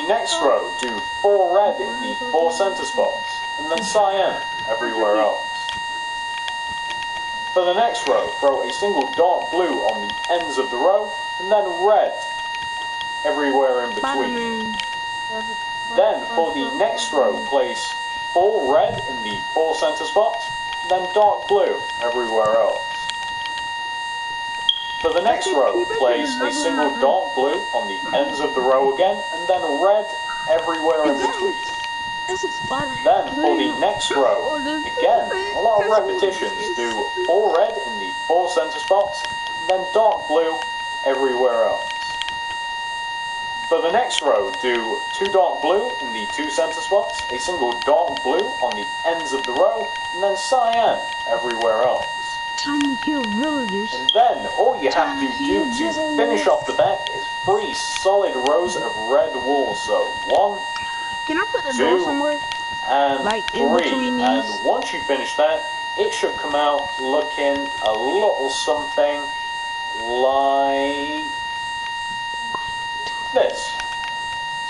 next row, do 4 red in the 4 center spots, and then cyan everywhere else. For the next row, throw a single dark blue on the ends of the row, and then red everywhere in between. Then, for the next row, place 4 red in the 4 center spots, and then dark blue everywhere else. For the next row, place a single dark blue on the ends of the row again, and then red everywhere in between. Then, for the next row, again, a lot of repetitions, do 4 red in the 4 center spots, and then dark blue everywhere else. For the next row, do 2 dark blue in the 2 center spots, a single dark blue on the ends of the row, and then cyan everywhere else. Time to kill villagers. And then, all you have to do to finish off the back is 3 solid rows of red walls. So, 1, Can I put the 2, door somewhere? and Like in 3. between And these? once you finish that, it should come out looking a little something like this.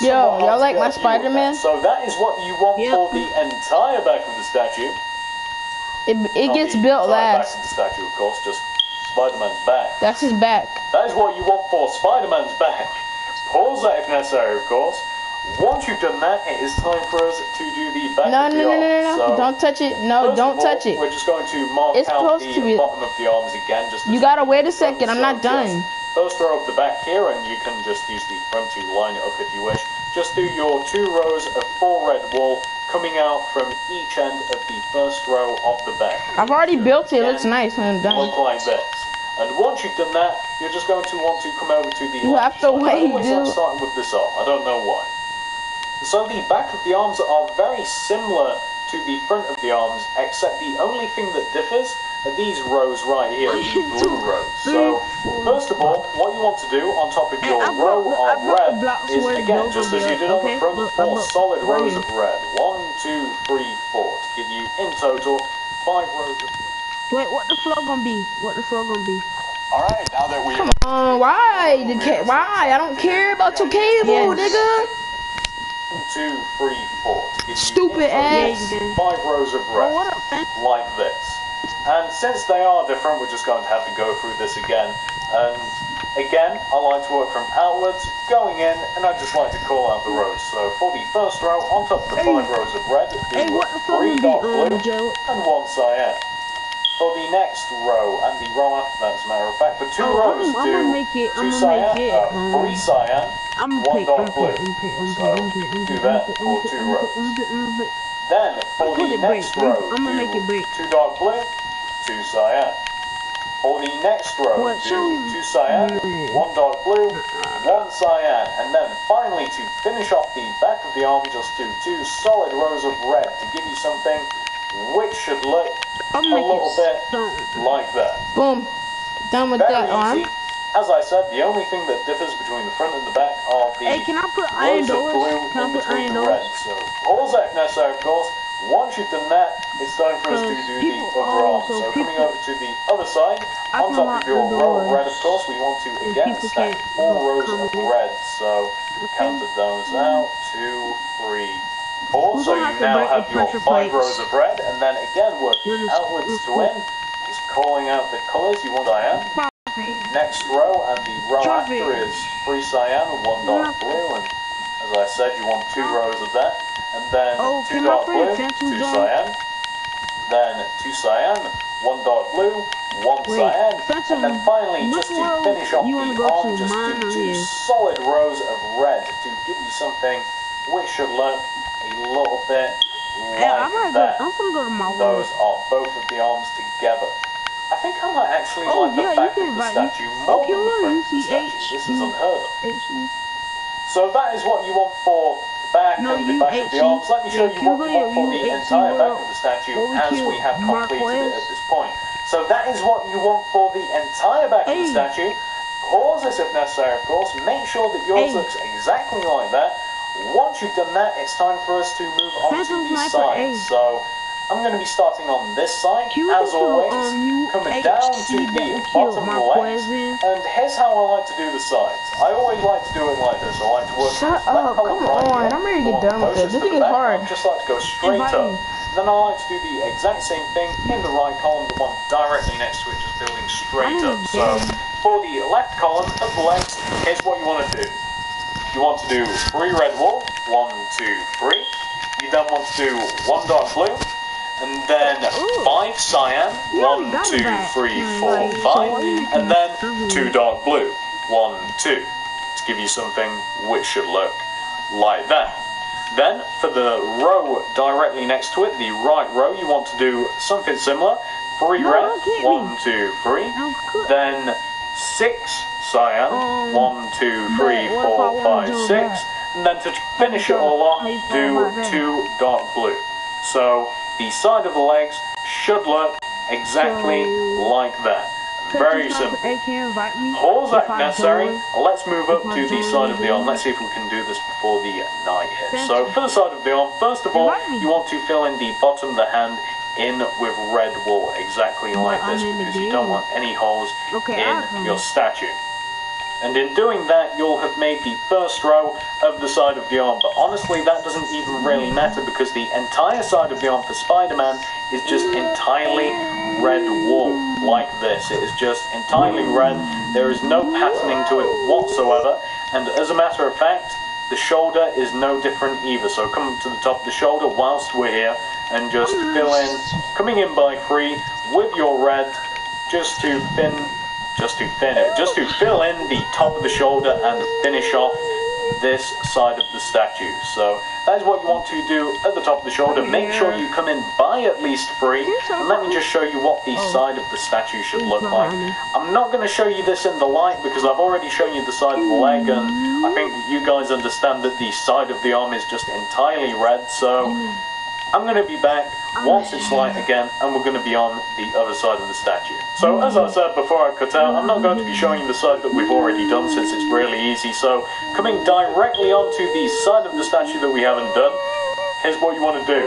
Yo, y'all like my Spider-Man? So that is what you want for the entire back of the statue. It gets built last. Back of the statue, of course, just Spider-Man's back. That's his back. That is what you want for Spider-Man's back. Pause that if necessary, of course. Once you've done that, it is time for us to do the back of the arms. No. So, don't touch it. No, don't touch it. We're just going to mark out the bottom of the arms again. Just you gotta wait a second. I'm not done. First row of the back here, and you can just use the front to line it up if you wish. Just do your 2 rows of 4 red wool coming out from each end of the first row of the back. I've already built it. It looks nice when I'm done. Look like this. And once you've done that, you're just going to want to come over to the You have to wait, I always like dude. starting with this arm. I don't know why. So the back of the arms are very similar to the front of the arms, except the only thing that differs are these rows right here, the blue rows. So, first of all, what you want to do on top of your row of red is, again, just as you did on the front, 4 solid rows of red. 1, 2, 3, 4, to give you, in total, 5 rows of red. Wait, what the floor gonna be? What the floor gonna be? Alright, now that we... Why? Why? I don't care about your cable, nigga. 1, 2, 3, 4. To give you Stupid ass. 5 rows of red, what up, man? like this. And since they are different, we're just going to have to go through this again. And again, I like to work from outwards, going in, and I just like to call out the rows. So for the first row, on top of the 5 rows of red, do 3 dark blue and 1 cyan. For the next row, and the row after that, as a matter of fact, for 2 rows, do 2 cyan, 3 cyan, 1 dark blue. So do that for 2 rows. Then, for the next row, do 2 dark blue, 2 cyan. For the next row, do 2 cyan, 1 dark blue, 1 cyan. And then finally, to finish off the back of the arm, just do 2 solid rows of red to give you something which should look a little bit like that. Boom. Done with that arm. Easy. As I said, the only thing that differs between the front and the back are the can I put iron rows of blue in between the red. So, all that necessary, of course. Once you've done that, it's time for us to do the other arm. So coming over to the other side, on top of your row of red, of course, we want to again stack 4 rows of red. So count those out, 2, 3, 4. So you now have your 5 rows of red, and then again working outwards to in, just calling out the colours you want cyan. Next row, and the row after is 3 cyan and 1 dark blue, and as I said, you want 2 rows of that. And then 2 dark blue, 2 cyan, then 2 cyan, 1 dark blue, 1 cyan, and then finally, just to finish off the arm, just do 2 solid rows of red to give you something which should look a little bit like that. Those are both of the arms together. I think I might actually like the back of the statue more than the front of the statue. This is unheard of. So that is what you want for back and the back of the arms. Let me show you what we want for the entire back of the statue as we have completed it at this point. So that is what you want for the entire back of the statue. Pause this if necessary, of course. Make sure that yours looks exactly like that. Once you've done that, it's time for us to move on to the sides. So I'm going to be starting on this side, as always, coming down to the bottom of the legs, and here's how I like to do the sides. I always like to do it like this. I like to work Shut up, come on, I'm ready to get done with it. This thing is hard. I just like to go straight up. Then I like to do the exact same thing in the right column, the one directly next to it, just building straight up. So, for the left column of the legs, here's what you want to do. You want to do 3 red wool, 1, 2, 3. You then want to do 1 dark blue, and then 5 cyan, 1, 2, 3, 4, 5, and then 2 dark blue, 1, 2, to give you something which should look like that. Then, for the row directly next to it, the right row, you want to do something similar. 3 red, 1, 2, 3, then 6 cyan, 1, 2, 3, 4, 5, 6, and then to finish it all off, do 2 dark blue. So, the side of the legs should look exactly like that. Very simple. Pause that necessary. Let's move up to the side of the arm. Let's see if we can do this before the night hits. So for the side of the arm, first of all, you want to fill in the bottom of the hand in with red wool, exactly like this, because you don't want any holes in your statue. And in doing that, you'll have made the first row of the side of the arm. But honestly, that doesn't even really matter, because the entire side of the arm for Spider-Man is just entirely red wool, like this. It is just entirely red. There is no patterning to it whatsoever. And as a matter of fact, the shoulder is no different either. So come up to the top of the shoulder whilst we're here, and just fill in, coming in by 3 with your red, just to fill in the top of the shoulder and finish off this side of the statue. So that is what you want to do at the top of the shoulder. Make sure you come in by at least 3, and let me just show you what the side of the statue should look like. I'm not going to show you this in the light, because I've already shown you the side of the leg, and I think that you guys understand that the side of the arm is just entirely red. So I'm going to be back once it's light again, and we're going to be on the other side of the statue. So as I said before I cut out, I'm not going to be showing you the side that we've already done, since it's really easy. So coming directly onto the side of the statue that we haven't done, here's what you want to do.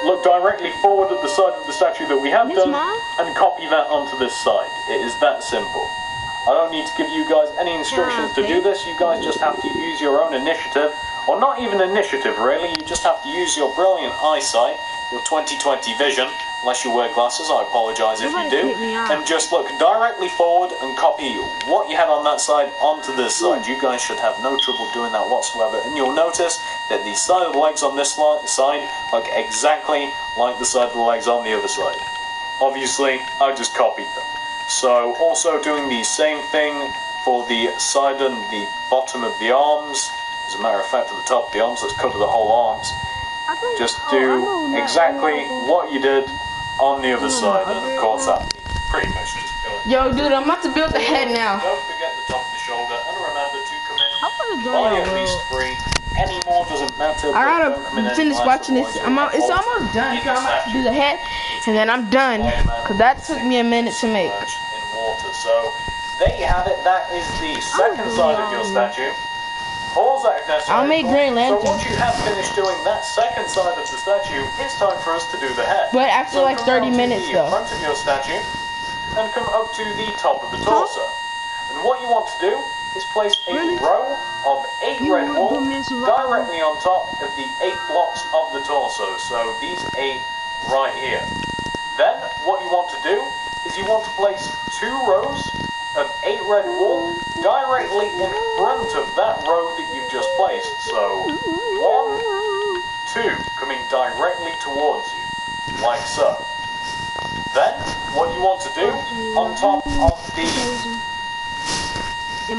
Look directly forward at the side of the statue that we have done, and copy that onto this side. It is that simple. I don't need to give you guys any instructions to do this. You guys just have to use your own initiative. Or not even initiative, really. You just have to use your brilliant eyesight, your 20/20 vision, unless you wear glasses. I apologise if you do. And just look directly forward and copy what you had on that side onto this side. You guys should have no trouble doing that whatsoever. And you'll notice that the side of the legs on this side look exactly like the side of the legs on the other side. Obviously, I just copied them. So, also doing the same thing for the side and the bottom of the arms. As a matter of fact, at the top of the arms, let's cover the whole arms. Just do exactly what you did on the other side, and of course that pretty much just fill it. Yo, dude, I'm about to build the head now. Don't forget the top of the shoulder, and remember to come in by at least 3. Any more doesn't matter. I gotta finish watching this. It's almost done. I'm about to do the head, and then I'm done, because that took me a minute to make. In water. So there you have it. That is the second side of your statue. Pause that if necessary. I'll make Green Lantern. So once you have finished doing that second side of the statue, it's time for us to do the head. But after like 30 minutes though. Front of your statue, and come up to the top of the torso. And what you want to do is place a row of 8 red wool directly on top of the 8 blocks of the torso. So these 8 right here. Then what you want to do is you want to place 2 rows of 8 red wool directly in front of that row that you've just placed. So 1, 2, coming directly towards you, like so. Then what you want to do on top of the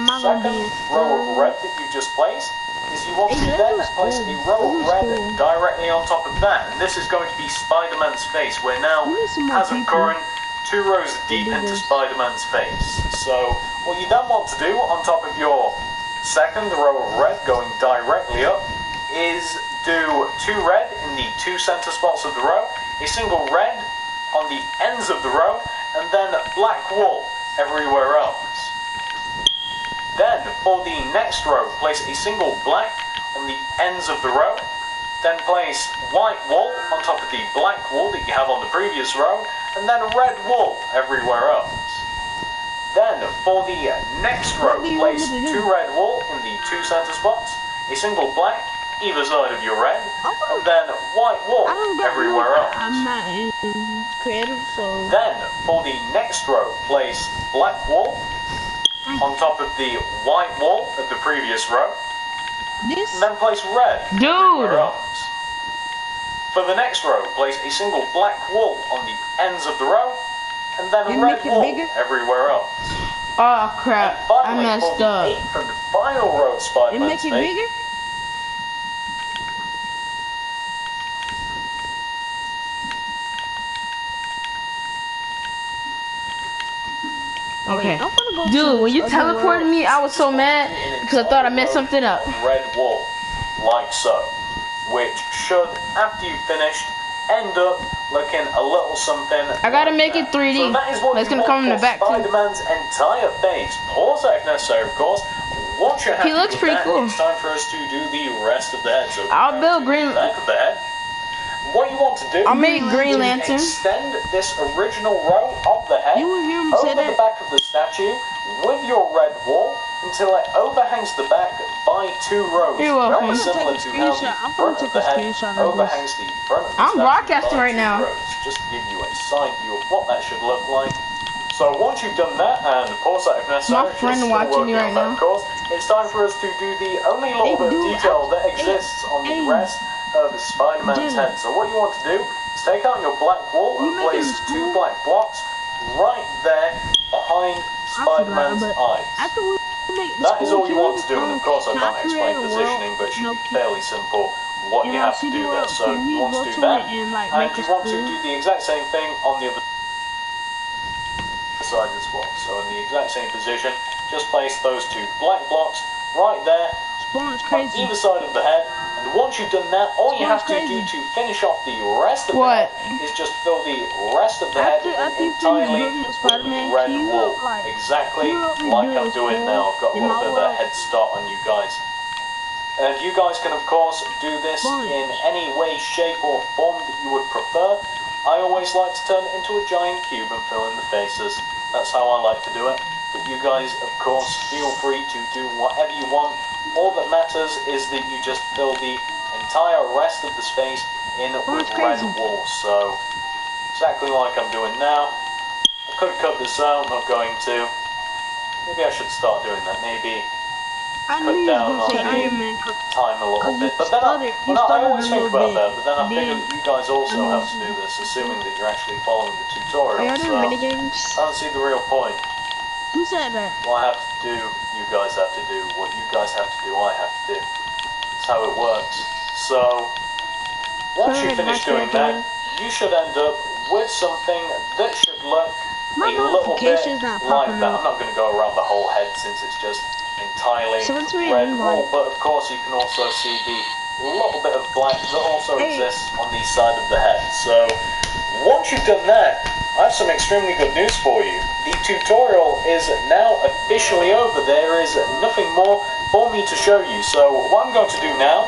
second row of red that you just placed is you want to then place a row of red directly on top of that, and this is going to be Spider-Man's face. We're now, as of current, 2 rows deep into Spider-Man's face. So what you then want to do on top of your second row of red going directly up is do 2 red in the 2 center spots of the row, a single red on the ends of the row, and then black wool everywhere else. Then for the next row, place a single black on the ends of the row, Then place white wool on top of the black wool that you have on the previous row, and then red wool everywhere else. Then, for the next row, place 2 red wool in the 2 center spots, a single black either side of your red, and then white wool everywhere else. I'm not in creative, so... Then, for the next row, place black wool on top of the white wool of the previous row, and then place red everywhere else. For the next row, place a single black wool on the ends of the row, and then red wool everywhere else. Oh crap, and finally, I messed up. For the 8th and final row of Spider-Man make it bigger? Okay. Dude, when you teleported me, I was so mad because I thought I messed something up. Red wool, like so, which should, after you've finished, end up looking a little something. I gotta make it 3D. So that is what it's gonna come in the back too. Spider-Man's entire face. Pause that if necessary, of course. Once you're happy he looks pretty cool. It's time for us to do the rest of the head. So I'll build green. Back of the head. What you want to do? I'll make Green Lantern. Extend this original row of the head over the back of the statue with your red wool until it overhangs the back by 2 rows. Very similar to how the front of the head overhangs the front of the statue. I'm broadcasting right now. Just to give you a side view of what that should look like. So once you've done that, and pause that if necessary, my friend watching me right now. Of course, it's time for us to do the only little bit of detail that exists on the rest of Spider-Man's head. So what you want to do is take out your black wool and place 2 black blocks right there behind Spider-Man's eyes. That is all you want to do, and of course I can't explain positioning, but it should be fairly simple what you have to do there. So you want to do that, and you want to do the exact same thing on the other side as well. So in the exact same position, just place those 2 black blocks right there on either side of the head, and once you've done that, all you have to do to finish off the rest of the head is just fill the rest of the head entirely with red wool. Exactly like I'm doing now. I've got a little bit of a head start on you guys. And you guys can of course do this in any way, shape or form that you would prefer. I always like to turn it into a giant cube and fill in the faces. That's how I like to do it. But you guys, of course, feel free to do whatever you want. All that matters is that you just fill the entire rest of the space in with red wool. So, exactly like I'm doing now. I could cut this out, I'm not going to. Maybe I should start doing that. Maybe cut down on the time a little bit. But then I always think about that, but then I figure that you guys also have to do this, assuming that you're actually following the tutorial. So I don't see the real point. Who said that? What I have to do, you guys have to do. What you guys have to do, I have to do. That's how it works. So, once you finish doing that, you should end up with something that should look a little bit like that. I'm not going to go around the whole head since it's just entirely red wool, but of course you can also see the little bit of black that also exists on the side of the head. So, once you've done that, I have some extremely good news for you. The tutorial is now officially over. There is nothing more for me to show you. So what I'm going to do now,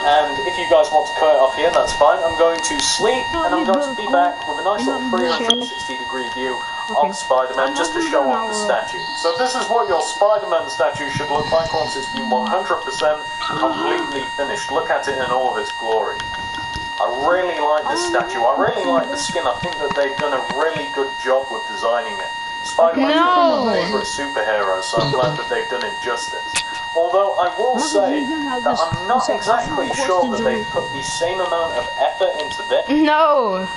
and if you guys want to cut it off here, that's fine. I'm going to sleep, and I'm going to be back with a nice little 360-degree view of Spider-Man just to show off the statue. So this is what your Spider-Man statue should look like once it's been 100% completely finished. Look at it in all of its glory. I really like this statue. I really like the skin. I think that they've done a really good job with designing it. Spider-Man's one of my favourite superheroes, so I'm glad that they've done it justice. Although I will say that I'm not exactly sure that they've put the same amount of effort into this. No.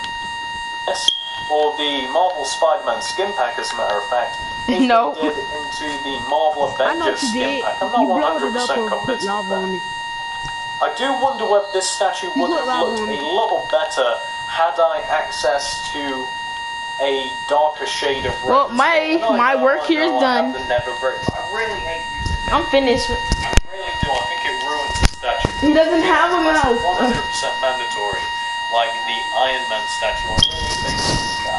Or the Marvel Spider-Man skin pack, as a matter of fact. No. Did into the Marvel Avengers skin pack. I'm not 100% convinced of that. I do wonder whether this statue would have looked a little better had I access to a darker shade of red. Well, my work here is done. I really hate using it. I'm finished. I really do. I think it ruins the statue. He doesn't have a mouth. 100% mandatory, like the Iron Man statue.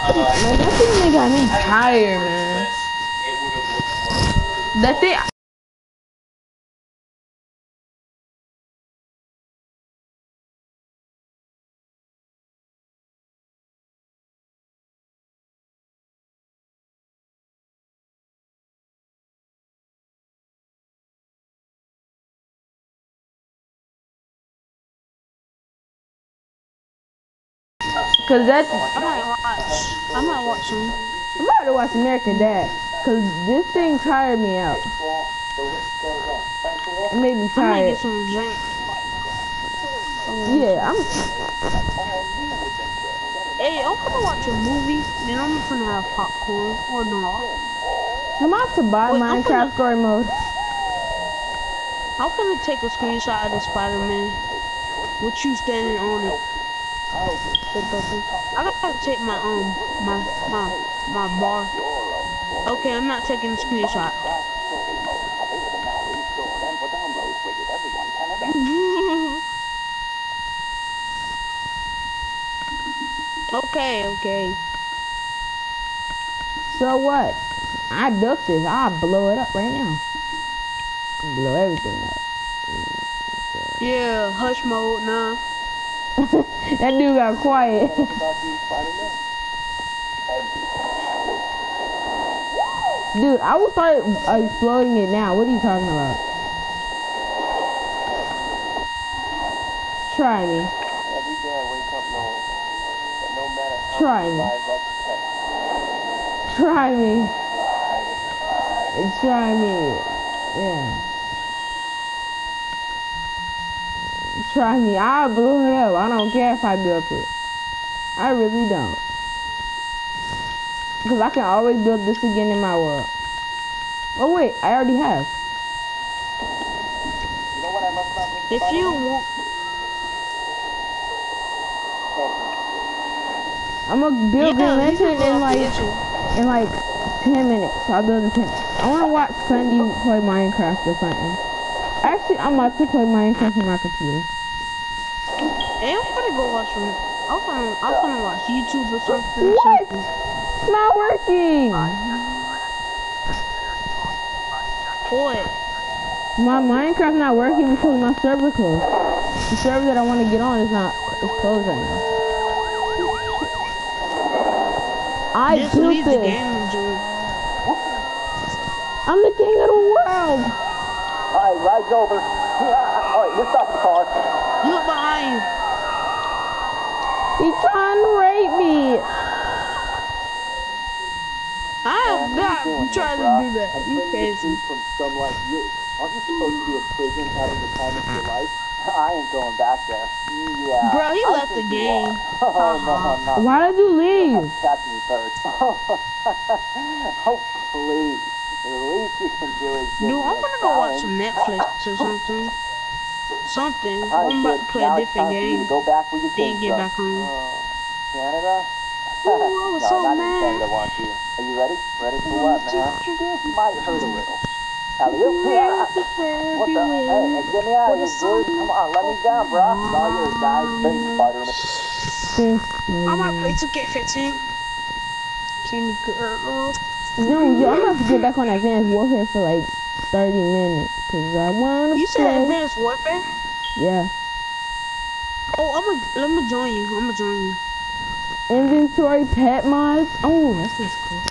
I really think man, that thing got me tired, man. It would have looked worse. That thing. Cause that's. I might watch some. I'm about to watch American Dad. Cause this thing tired me out. It made me I might tired. get some drink. Yeah, I'm. Hey, I'm gonna watch a movie, then I'm gonna have popcorn or not. I'm about to buy Wait, Minecraft story mode. I'm gonna take a screenshot of the Spider-Man with you standing on it. I gotta take my my bar. Okay, I'm not taking a screenshot. Okay. So what? I built this. I'll blow it up right now. Blow everything up. Yeah, hush mode now. That dude got quiet. Dude, I will start exploding it now. What are you talking about? Try me. Every day I wake up knowing that no matter how Try many me. lives I protect, Try me. Try me. Yeah. Try me. I'll blow it up. I don't care if I built it. I really don't. Because I can always build this again in my world. Oh wait, I already have. you know what I love about this? If you want, I'm gonna build Green Lantern in like 10 minutes. I'll build in 10 minutes. I wanna watch Sunday play Minecraft or something. Actually, I'm about to play Minecraft on my computer. hey, I'm gonna go watch some. I'm gonna watch YouTube or something. What? It's not working. What? My Minecraft not working because my server closed. The server that I want to get on is closed right now. I Just built leave the this. game and join. I'm the king of the world. Alright, ride's over. Alright, let's stop the car. Look behind you. He's trying to rape me. I'm not trying to do that. You crazy. From some like you. Aren't you supposed to be in prison having the time of your life? I ain't going back there. Yeah. Bro, he left the game. Oh, no, I'm not. Why did you leave? Catch me first. Oh, please. The least you can do is give Dude, me I'm a gonna go watch some Netflix or something. I'm about to play a different game. Go back where you Then get back home. Canada? Ooh, I was so not in mad. Canada, want you? Are you ready? Ready for what, man? This might hurt a little. Alley-oop. What the? Hey, get me out of here, dude. Come on, let me down, bro. It's all yours, guys. Thanks, Spider-Man. I might play 2K15. Candy girl. No, yo, I'm about to get back on Advanced Warfare for like 30 minutes. Cause I wanna You play. said Advanced Warfare? Yeah. Oh, let me join you. I'm gonna join you. Inventory pet mods. Oh, that's just cool.